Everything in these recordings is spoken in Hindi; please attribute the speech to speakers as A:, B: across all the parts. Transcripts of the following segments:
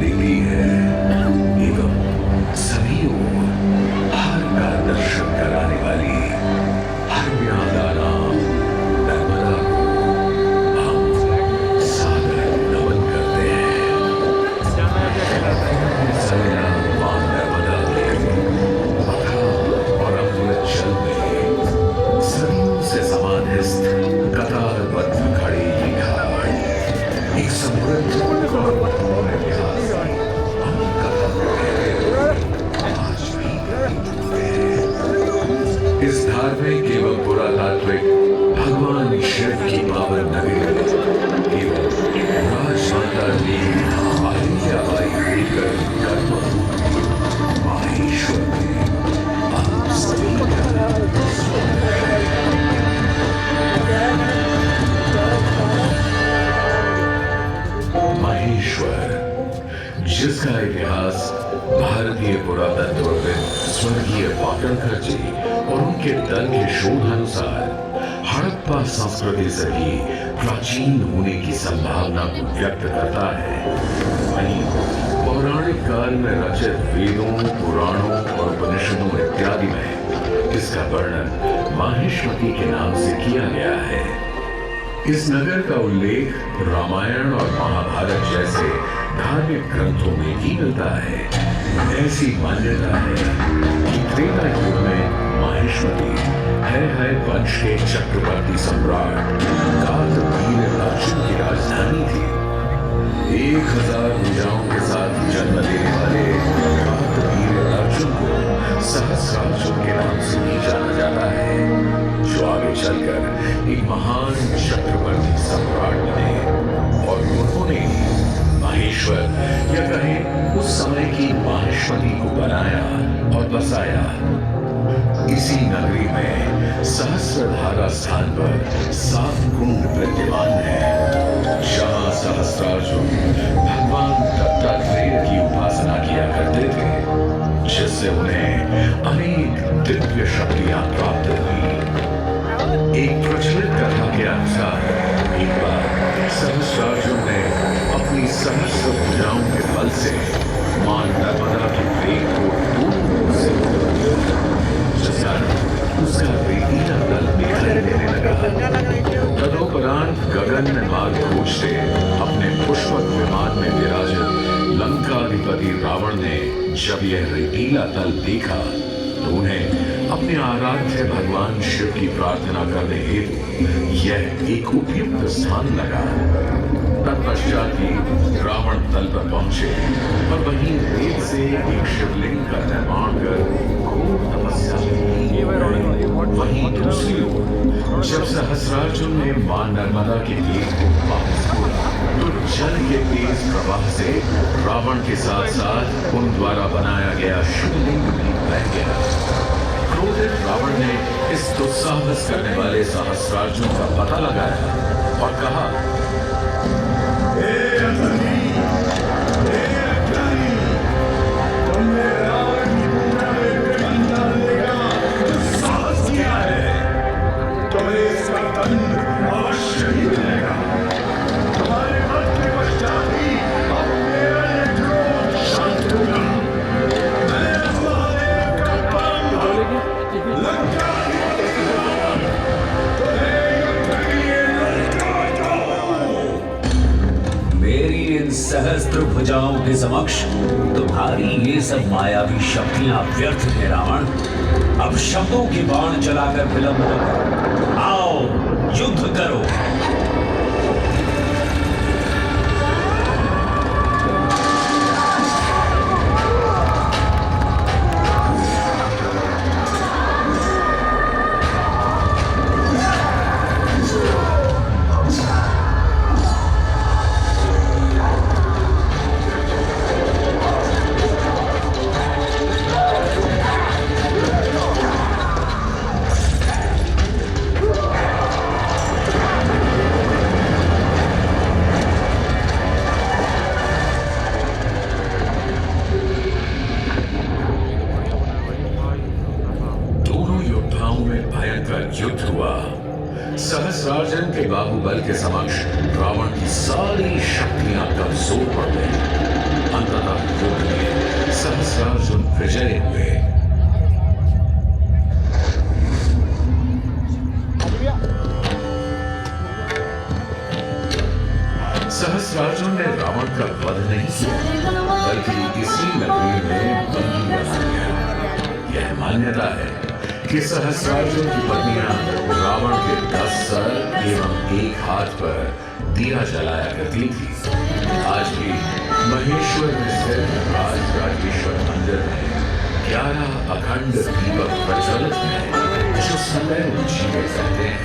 A: देती है एवं सभी ओर हर का दर्शन कराने वाली हरम्यादा नाम नर्मदा को हम सादर नमन करते हैं। सवेरा मां नर्मदा के अथाह और अमृत जल में सदियों से समाधिस्थ कतारबद्ध खड़ी ये घाट एक समृद्ध और मधुर इतिहास की अमर कथा को कहते हुए आज भी प्रतीत है। इस धार्मिक एवं पुरातात्विक भगवान शिव की पावन नगरी में एवं राजमाता जी अहिल्याबाई होलकर कर्मभूमि माहेश्वर में आप सभी का महेश्वर, जिसका इतिहास भारतीय पुरातत्वविद स्वर्गीय पाटणकर जी और उनके दल के शोध अनुसार हड़प्पा संस्कृति से भी प्राचीन होने की संभावना को व्यक्त करता है। वहीं पौराणिक काल में रचित वेदों, पुराणों और उपनिषदों इत्यादि में इसका वर्णन माहेश्वरी के नाम से किया गया है। इस नगर का उल्लेख रामायण और महाभारत जैसे धार्मिक ग्रंथों में भी मिलता है। ऐसी मान्यता है कि त्रेता युग में माहेश्वरी है वंश के चक्रवर्ती सम्राट कार्तवीर्य अर्जुन की राजधानी थी। 1000 भुजाओं के साथ जन्म लेने वाले कार्तवीर्य अर्जुन को सहस्रार्जुन के नाम से भी जाना जाता है, जो आगे चलकर एक महान चक्रवर्ती सम्राट बने और उन्होंने महेश्वर या कहें उस समय की माहेश्वरी को बनाया और बसाया। इसी नगरी में सहस्रधारा स्थान पर 7 कुंड विद्यमान है, जहां सहस्रार्जुन भगवान दत्तात्रेय की उपासना किया करते थे, जिससे उन्हें अनेक दिव्य शक्तियां प्राप्त हुई। एक प्रचलित कथा के अनुसार एक बार सहस्रार्जुन ने अपनी सहस्र भुजाओं के बल से मां नर्मदा के वेग को दूर से रोक दिया, जिस कारण उसका रेतीला तल दिखाई देने लगा। तदोपरांत गगन में मार्ग खोजते अपने पुष्पक विमान में विराजित लंकाधिपति रावण ने जब यह रेतीला तल देखा तो उन्हें अपने आराध्य भगवान शिव की प्रार्थना करने हेतु यह एक उपयुक्त स्थान लगा। तत्पश्चात ही रावण तल पर पहुंचे और वहीं रेत से एक शिवलिंग का निर्माण कर घोर तपस्या की। वहीं दूसरी ओर जब सहस्रार्जुन ने मां नर्मदा के वेग को वापस मोड़ा तो जल के तेज प्रवाह से रावण के साथ साथ उन द्वारा बनाया गया शिवलिंग भी बह गया। क्रोधित रावण ने इस दुस्साहस करने वाले सहस्रार्जुन का पता लगाया और कहा,
B: तुमने रावण की पूजा में विघ्न डालने का दुस्साहस किया है। तुम्हें इसका दंड अवश्य ही मिलेगा। तुम्हारे वध के पश्चात ही अब मेरा ये क्रोध शांत होगा। मैं महादेव का परम भक्त लंका
C: सहस्त्र भुजाओं के समक्ष तुम्हारी ये सब मायावी शक्तियां व्यर्थ है रावण। अब शब्दों के बाण चलाकर विलंब न करो, आओ युद्ध करो।
A: युद्ध हुआ। सहस्रार्जुन के बाहुबल के समक्ष रावण की सारी शक्तियां कमजोर पड़ गई। अंततः युद्ध में सहस्रार्जुन विजयी हुए। सहस्रार्जुन ने रावण का वध नहीं किया, बल्कि इसी नगरी में बंदी बना दिया। यह मान्यता है कि सहस्रार्जुन की पत्नियां रावण के 10 सर एवं एक हाथ पर दिया जलाया करती थी। आज भी महेश्वर में स्थित राजराजेश्वर मंदिर में 11 अखंड दीपक प्रज्वलित हैं, जो सदैव जीवित रहते हैं।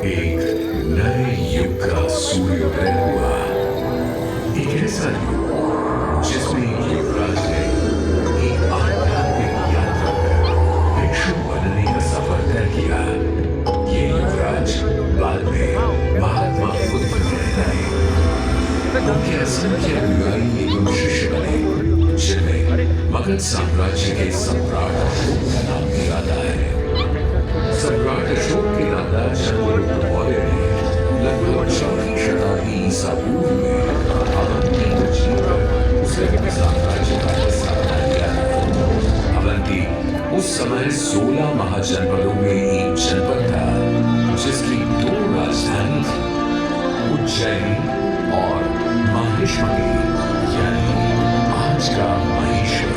A: एक नए युग का सूर्योदय हुआ, एक ऐसा युग जिसमें युवराज ने एक आध्यात्मिक यात्रा कर भिक्षु बनने का सफर तय किया। ये युवराज बाद में महात्मा बुद्ध कहलाए। उनके असंख्य अनुयायी एवं शिष्य बने, जिनमें मगध साम्राज्य के सम्राट अशोक का नाम भी आता है। सम्राट अशोक के दादा चंद्रगुप्त मौर्य ने लगभग 4वीं शताब्दी ईसा पूर्व में अवंती को जीतकर उसे साम्राज्य का हिस्सा बना लिया था। अवंती उस समय 16 महाजनपदों में एक जनपद था, जिसकी 2 राजधानी थी, उज्जैन और माहेश्वरी, यानी आज का महेश्वर।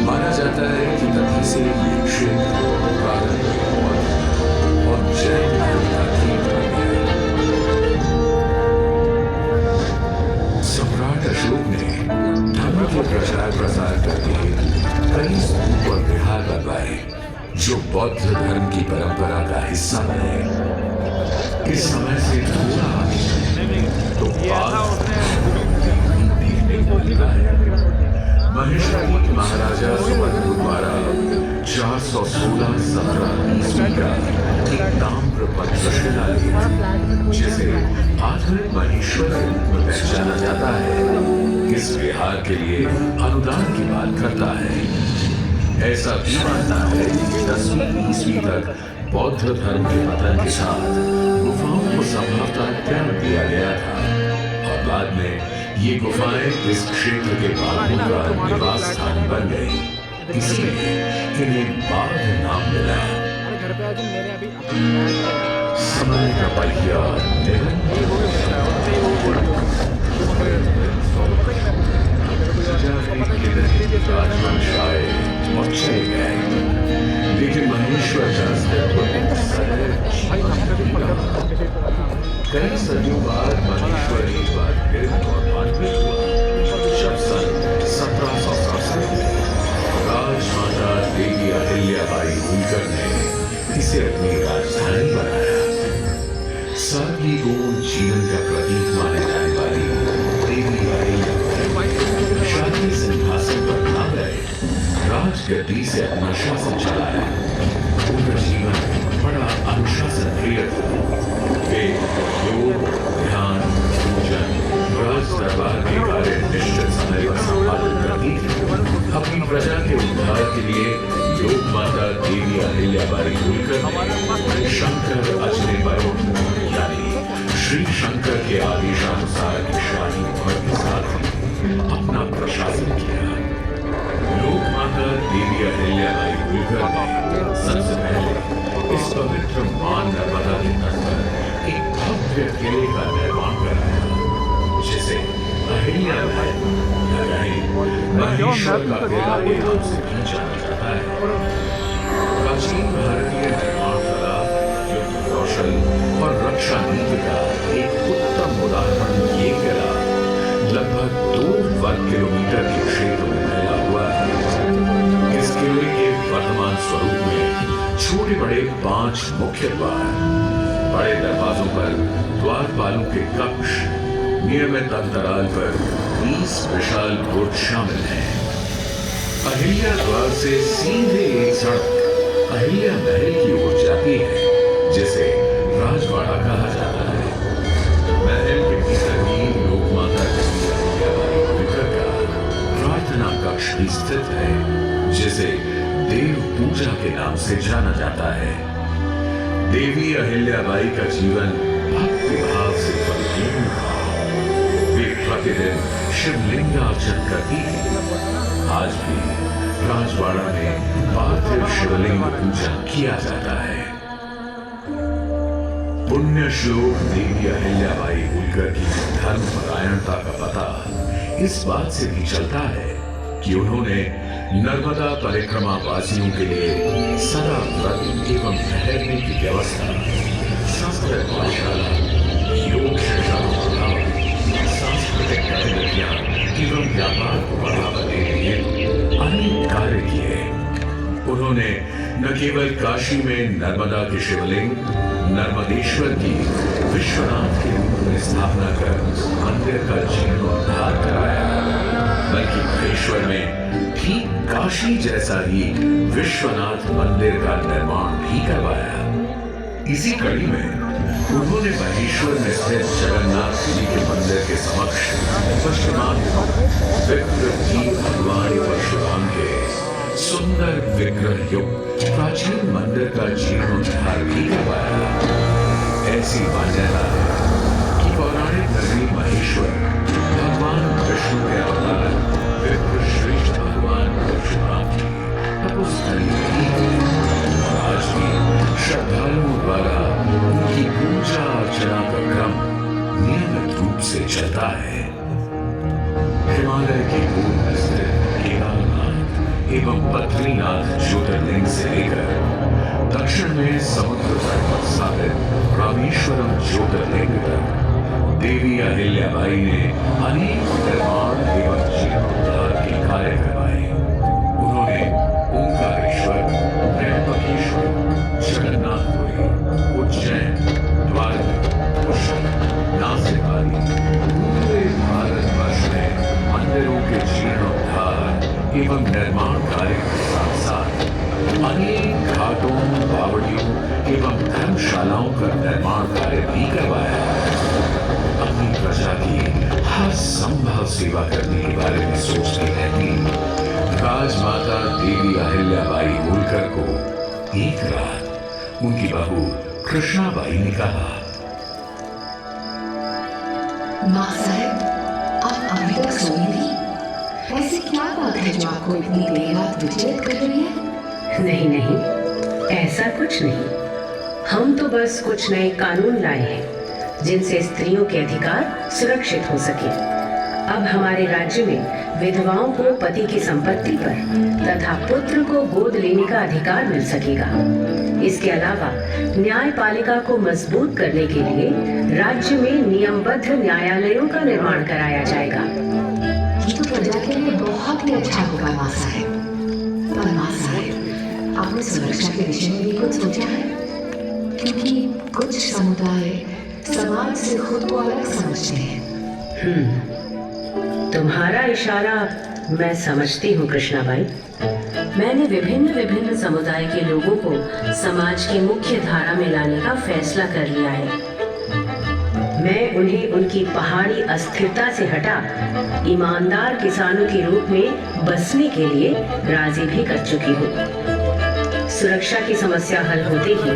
A: माना जाता है कि तभी से ये क्षेत्र प्रारंभ और जैन धर्म का केंद्र बन गया। सम्राट अशोक ने धर्म के प्रचार प्रसार करके कई स्तूप और विहार बनवाए, जो बौद्ध धर्म की परंपरा का हिस्सा बने। इस समय से थोड़ा तो महेश्वरी महाराजा सुवर्णपुर द्वारा 416-17 ईस्वी का एक ताम्र पत्र शिलालेख, जिसे आधुनिक महेश्वर के रूप में पहचाना जाता है, इस विहार के लिए अनुदान की बात करता है। ऐसा भी मानना है कि 10वीं ईस्वी तक बौद्ध धर्म के पतन के साथ गुफाओं को संभवतः त्याग दिया गया था और बाद में ये गुफाएं इस क्षेत्र के बाघों का निवास स्थान बन गई, इसलिए इन्हें बाघ नाम मिला। समय का पहिया राजवंश आए और चले गए, लेकिन महेश्वर का कई सदियों बाद महेश्वर एक बार फिर गौरवान्वित हुआ, जब सन 1767 में राजमाता देवी अहिल्याबाई होलकर ने इसे अपनी राजधानी बनाया। सादगी पूर्ण जीवन का प्रतीक माने जाने वाली देवी अहिल्याबाई शाही सिंहासन पर ना गए, राजगद्दी से अपना शासन चलाया। उनका जीवन बड़ा अनुशासन प्रिय था। वे योग, ध्यान, पूजन, राज दरबार के कार्य निश्चित समय पर संपादन करती थी। अपनी प्रजा के उद्धार के लिए लोक माता देवी अहिल्याबाई होलकर ने शंकर अजनेबर यानी श्री शंकर के आदेशानुसार की शाही मोहर के साथ ही अपना प्रशासन किया। लोक माता देवी अहिल्याबाई होलकर ने सबसे पहले इस पवित्र मान नर्मदा के तट पर एक भव्य किले का निर्माण कराया, जिसे अहिल्या महल महेश्वर का किला के नाम से भी जाना जाता है। प्राचीन भारतीय निर्माण कला, युद्ध कौशल और रक्षा नीति का एक उत्तम उदाहरण ये किला लगभग 2 वर्ग किलोमीटर के क्षेत्र में फैला हुआ है। इस किले के वर्तमान स्वरूप में छोटे बड़े 5 मुख्य द्वार, बड़े दरवाजों पर द्वारपालों के कक्ष, नियमित अंतराल पर 20 विशाल बुर्ज शामिल हैं। अहिल्या द्वार से सीधे एक सड़क अहिल्या महल की ओर जाती है, जिसे राजवाड़ा कहा जाता है। महल के भीतर ही लोक माता देवी अहिल्याबाई होलकर का प्रार्थना कक्ष भी स्थित है, जिसे देव पूजा के नाम से जाना जाता है। देवी अहिल्याबाई का जीवन भक्ति भाव से परिपूर्ण था। वे प्रतिदिन शिवलिंगार्चन करती थी। आज भी राजवाड़ा में पार्थिव शिवलिंग पूजा किया जाता है। पुण्य श्लोक देवी अहिल्याबाई होलकर की धर्मपरायणता का पता इस बात से भी चलता है कि उन्होंने नर्मदा परिक्रमा वासियों के लिए सदा व्रत एवं ठहरने की व्यवस्था, संस्कृत पाठशाला, योग शिक्षा, सांस्कृतिक गतिविधियां एवं व्यापार को बढ़ावा देने के अनेक कार्य किए। उन्होंने न केवल काशी में नर्मदा के शिवलिंग नर्मदेश्वर की विश्वनाथ के रूप में स्थापना कर मंदिर का जीर्णोद्धार कराया, बल्कि महेश्वर में ठीक काशी जैसा ही विश्वनाथ मंदिर का निर्माण भी करवाया। इसी कड़ी में उन्होंने महेश्वर में स्थित जगन्नाथ जी के मंदिर के समक्ष पश्चिमांत विग्रह भगवान परशुराम के सुंदर विग्रह युक्त प्राचीन मंदिर का जीर्णोद्धार भी करवाया। ऐसी मान्यता है कि पौराणिक नगरी महेश्वर भगवान विष्णु के अवतार विप्र श्रेष्ठ भगवान परशुराम की तपोस्थली भी है और आज भी श्रद्धालुओं द्वारा उनकी पूजा अर्चना का क्रम नियमित रूप से चलता है। हिमालय की पूर्व में स्थित केदारनाथ एवं बद्रीनाथ ज्योतिर्लिंग से लेकर दक्षिण में समुद्र तट पर स्थापित रामेश्वरम ज्योतिर्लिंग तक देवी अहिल्याबाई ने अनेक निर्माण एवं जीर्णोद्धार के कार्य करवाए। उन्होंने ओंकारेश्वर, त्र्यंबकेश्वर, जगन्नाथपुरी, उज्जैन, द्वारका, पुष्कर, नासिक आदि पूरे भारतवर्ष में मंदिरों के जीर्णोद्धार एवं निर्माण कार्य के साथ साथ अनेक घाटों, बावड़ियों एवं धर्मशालाओं का निर्माण कार्य भी करवाया। अपनी प्रजा की हर संभव सेवा करने के बारे में सोचती रहती राजमाता देवी अहिल्याबाई होलकर को एक रात उनकी बहू कृष्णाबाई ने कहा,
D: माँ साहब, आप अभी तक सोई नहीं? ऐसी क्या बात है जो आपको इतनी देर रात विचलित कर रही है?
E: नहीं नहीं, ऐसा कुछ नहीं। हम तो बस कुछ नए कानून लाए हैं जिनसे स्त्रियों के अधिकार सुरक्षित हो सके। अब हमारे राज्य में विधवाओं को पति की संपत्ति पर तथा पुत्र को गोद लेने का अधिकार मिल सकेगा। इसके अलावा न्यायपालिका को मजबूत करने के लिए राज्य में नियमबद्ध न्यायालयों का निर्माण कराया जाएगा।
D: ये तो प्रजा के लिए बहुत ही अच्छा होगा माँ साहब। पर माँ साहब, आपने सुरक्षा के विषय में भी कुछ सोचा है? क्योंकि कुछ समुदाय समाज से खुद को अलग समझते हैं।
E: तुम्हारा इशारा मैं समझती हूँ कृष्णाबाई। मैंने विभिन्न समुदाय के लोगों को समाज की मुख्य धारा में लाने का फैसला कर लिया है। मैं उन्हें उनकी पहाड़ी अस्थिरता से हटा ईमानदार किसानों के रूप में बसने के लिए राजी भी कर चुकी हूँ। सुरक्षा की समस्या हल होते ही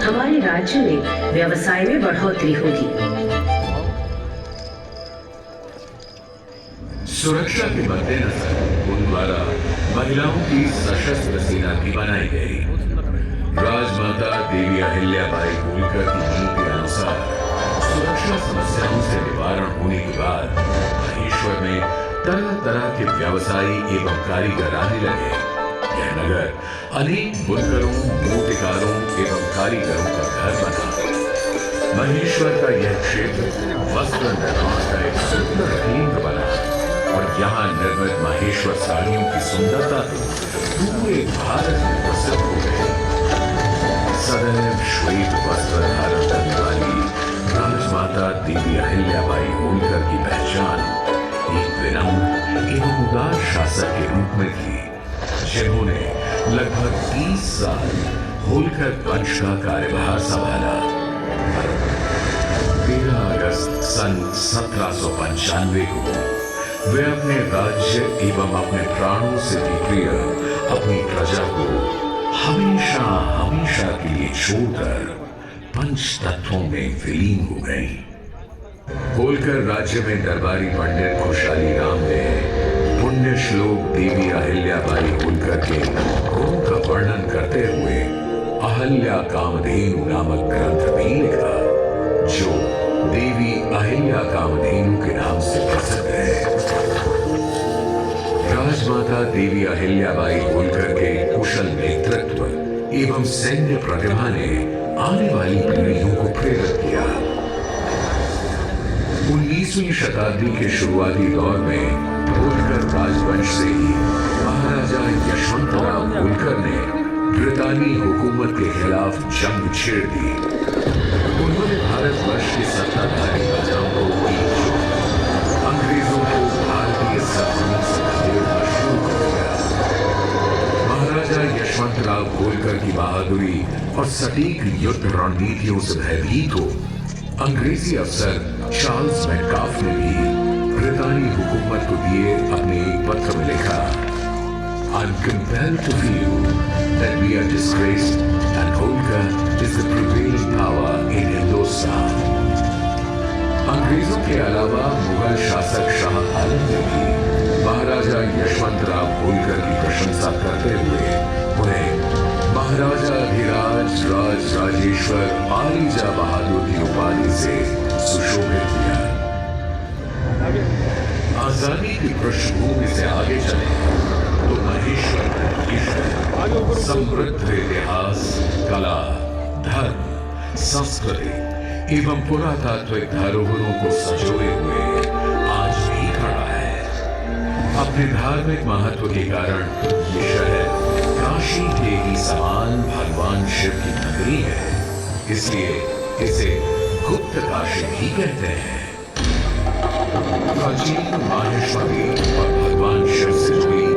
E: हमारे राज्य में व्यवसाय में बढ़ोतरी होगी।
A: सुरक्षा के मद्देनजर उन द्वारा महिलाओं की सशस्त्र सेना भी बनाई गई। राजमाता देवी अहिल्याबाई होलकर की नीति के अनुसार सुरक्षा समस्याओं से निवारण होने के बाद महेश्वर में तरह तरह के व्यवसायी एवं कारीगर आने लगे। यह नगर अनेक बुनकरों, मूर्तिकारों एवं कारीगरों का घर बना। महेश्वर का यह क्षेत्र वस्त्र निर्माण का एक सुंदर केंद्र बना और यहाँ निर्मित महेश्वर साड़ियों की सुंदरता तो पूरे भारत में प्रसिद्ध हो गई। सदैव श्वेत वस्त्र धारण करने वाली राजमाता देवी अहिल्याबाई होलकर की पहचान एक विनम्र एवं उदार शासक के रूप में थी, जिन्होंने लगभग 30 साल होलकर वंश का कार्यभार संभाला। 13 अगस्त सन 1795 को वे अपने राज्य एवं अपने प्राणों से भी प्रिय अपनी प्रजा को हमेशा हमेशा के लिए छोड़कर पंच तत्वों में विलीन हो गई। होलकर राज्य में दरबारी पंडित खुशहाली राम ने पुण्य श्लोक देवी अहिल्याबाई होलकर के गुणों का वर्णन करते हुए अहल्या कामधेनु नामक ग्रंथ भी लिखा, जो देवी अहिल्या कामधेनु के नाम से प्रसिद्ध है। राजमाता देवी अहिल्याबाई होलकर के कुशल नेतृत्व एवं सैन्य प्रतिभा ने आने वाली पीढ़ियों को प्रेरित किया। 19वीं शताब्दी के शुरुआती दौर में होलकर राजवंश से ही महाराजा यशवंतराव होलकर ने ब्रितानी हुकूमत के खिलाफ जंग छेड़ दी। उन्होंने भारतवर्ष के सत्ताधारी राजाओं को अंग्रेजों को भारतीय सत्ताओं से खदेड़ना शुरू कर दिया। महाराजा यशवंतराव होलकर की बहादुरी और सटीक युद्ध रणनीतियों से भयभीत हो अंग्रेजी अफसर चार्ल्स मेटकाफ ने भी ब्रितानी हुकूमत को दिए अपने एक पत्र में लिखा, I'm compelled to feel that we are disgraced and Holkar is the prevailing power in Hindustan. अंग्रेजों के अलावा मुगल शासक शाह आलम ने भी महाराजा यशवंतराव होलकर की प्रशंसा करते हुए उन्हें महाराजा अधिराज राज राजेश्वर आलीजा बहादुर की उपाधि से सुशोभित किया। आजादी की पृष्ठभूमि से आगे चले तो महेश्वर समृद्ध इतिहास, कला, धर्म, संस्कृति एवं पुरातात्विक धरोहरों को संजोए हुए आज भी खड़ा है। अपने धार्मिक महत्व के कारण ये शहर काशी के ही समान भगवान शिव की नगरी है, इसलिए इसे गुप्त काशी भी कहते हैं। प्राचीन माहेश्वरी और भगवान शिव से जुड़ी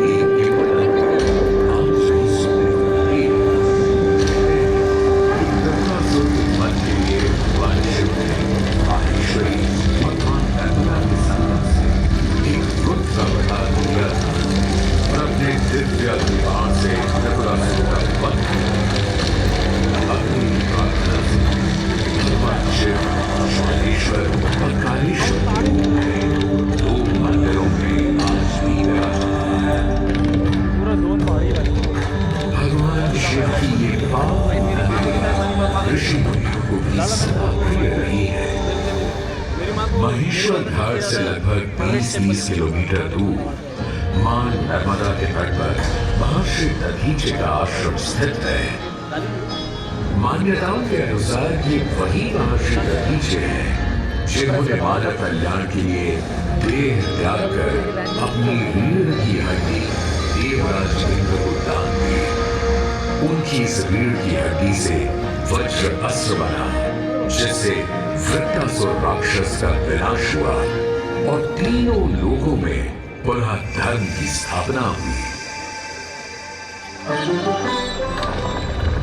A: महेश्वर घाट से लगभग 20 किलोमीटर दूर मां नर्मदा के तट पर महर्षि दधीचि का आश्रम स्थित है। मान्यताओं के अनुसार ये वही महर्षि दधीचि हैं जिन्होंने मानव कल्याण के लिए देह त्याग कर अपनी रीढ़ की हड्डी देवराज इंद्र को दान दी। उनकी इस रीढ़ की हड्डी से वज्र अस्त्र बना, जिससे वृत्तासुर राक्षस का विनाश हुआ और तीनों लोगों में पुनः धर्म की स्थापना हुई।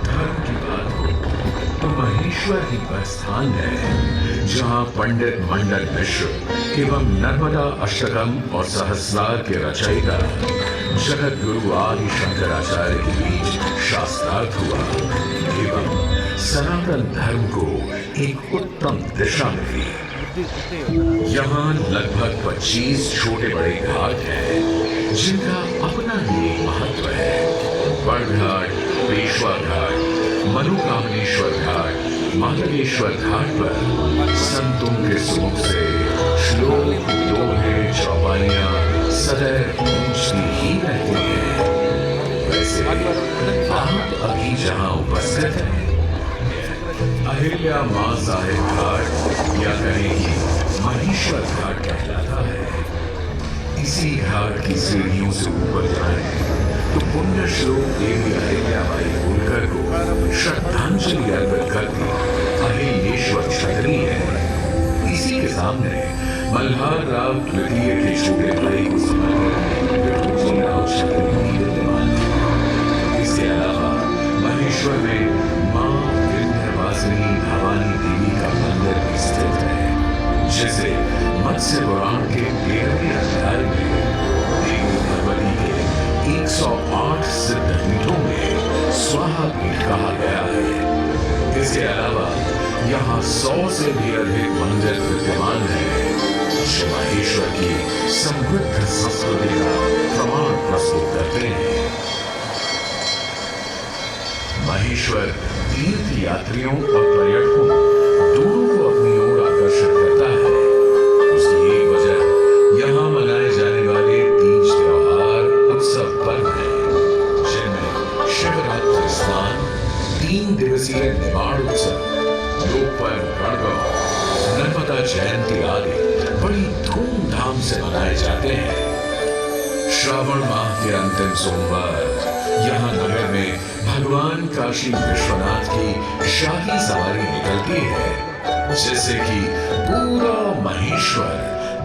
A: धर्म की बात हो तो महेश्वर ही वह स्थान है जहां पंडित मंडन मिश्र एवं नर्मदा अष्टकम और सहस्रार के रचयिता जगत गुरु आदि शंकराचार्य के बीच शास्त्रार्थ हुआ एवं सनातन धर्म को एक उत्तम दिशा मिली। यहाँ लगभग 25 छोटे बड़े घाट हैं जिनका अपना ही एक महत्व है। बड़घाट, पेशवा घाट, मनोकामनेश्वर घाट, माधवेश्वर घाट पर संतों के सुमुख से श्लोक, दोहे, चौपाइयां सदैव पहुंचती ही रहती हैं। वैसे आप अभी जहां उपस्थित हैं अहिल्या मां साहेब घाट या कहें कि महेश्वर घाट कहलाता है। इसी घाट की सीढ़ियों से ऊपर जाए तो पुण्य श्लोक देवी अहिल्याबाई होलकर को श्रद्धांजलि अर्पित करती अहिलेश्वर छतरी है। इसी के सामने मल्हार राव द्वितीय के छोटे भाई को समर्पित छतरी भी विद्यमान है। इसके अलावा महेश्वर में मां भवानी देवी का मंदिर भी स्थित है, जिसे मत्स्य पुराण के 13वें अध्याय में यहाँ 100 से भी अधिक मंदिर विद्यमान है जो महेश्वर की समृद्ध संस्कृति का प्रमाण प्रस्तुत करते हैं। महेश्वर तीर्थ यात्रियों और पर्यटकों दोनों को अपनी ओर आकर्षित करता है। उसकी एक वजह यहाँ मनाए जाने वाले तीज त्योहार उत्सव पर्व है, जिनमें शिवरात्रि स्नान, 3 दिवसीय निमाड़ उत्सव, लोक पर्व गणगौर, नर्मदा जयंती आदि बड़ी धूमधाम से मनाए जाते हैं। श्रावण माह के अंतिम सोमवार यहाँ नगर में भगवान काशी विश्वनाथ की शाही सवारी निकलती है, जिससे कि पूरा महेश्वर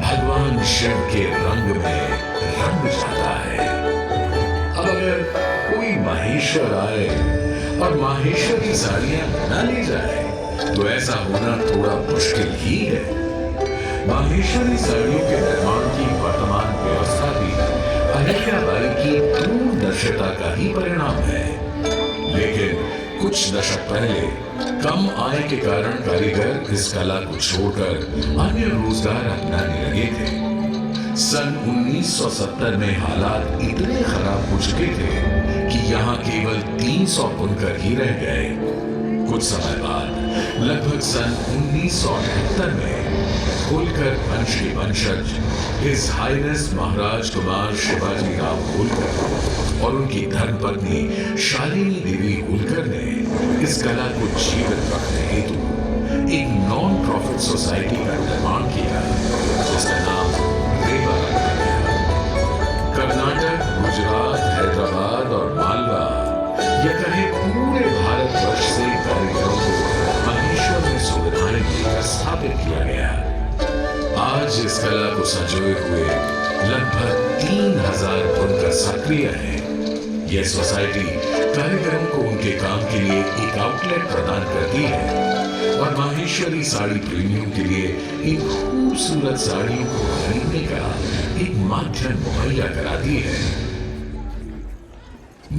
A: भगवान शिव के रंग में रंग जाता है। अब अगर कोई महेश्वर आए और माहेश्वर की साड़ियां न ले जाए तो ऐसा होना थोड़ा मुश्किल ही है। माहेश्वरी साड़ियों के निर्माण की वर्तमान व्यवस्था भी अहिल्याबाई की दूरदर्शिता का ही परिणाम है, लेकिन कुछ दशक पहले कम आय के कारण कारीगर इस कला को छोड़कर अन्य रोजगार अपनाने लगे थे। सन 1970 में हालात इतने खराब हो चुके थे कि यहाँ केवल 300 बुनकर ही रह गए। कुछ समय बाद लगभग सन 1978 में होलकर वंश के वंशज हिज हाइनेस महाराज कुमार शिवाजी राव होलकर और उनकी धर्मपत्नी शालिनी देवी होलकर ने इस कला को जीवित रखने हेतु एक नॉन प्रॉफिट सोसाइटी का निर्माण किया, जिसका नाम रेवा रखा गया। कर्नाटक, गुजरात, हैदराबाद और मालवा या कहे पूरे भारतवर्ष से कारीगरों को महेश्वर में सुविधाएं देकर स्थापित किया गया। आज इस कला को संजोए हुए लगभग 3000 बुनकर सक्रिय हैं। यह सोसाइटी कारीगरों को उनके काम के लिए एक आउटलेट प्रदान करती है और माहेश्वरी साड़ी प्रेमियों के लिए इन खूबसूरत साड़ियों को खरीदने का एक माध्यम मुहैया कराती है।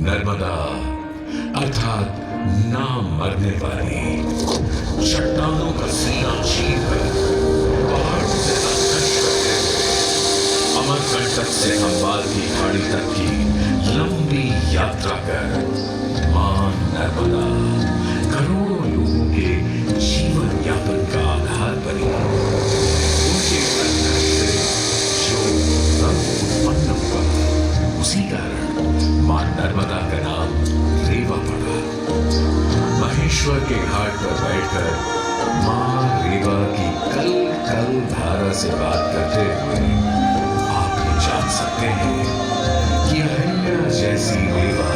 A: नर्मदा अर्थात ना मरने वाली, चट्टानों का सीना चीरकर पहाड़ों से संघर्ष करते हुए अमरकंटक से अंबाल की खाड़ी तक की लंबी यात्रा कर मां नर्मदा करोड़ों लोगों के जीवन यापन का आधार बनी। उनके संघर्ष से जो रंग उत्पन्न हुआ, उसी कारण मां नर्मदा का नाम रेवा पड़ा। महेश्वर के घाट पर बैठकर मां रेवा की कल कल धारा से बात करते हुए आप ये जान सकते हैं कि अहिल्या जैसी रेवा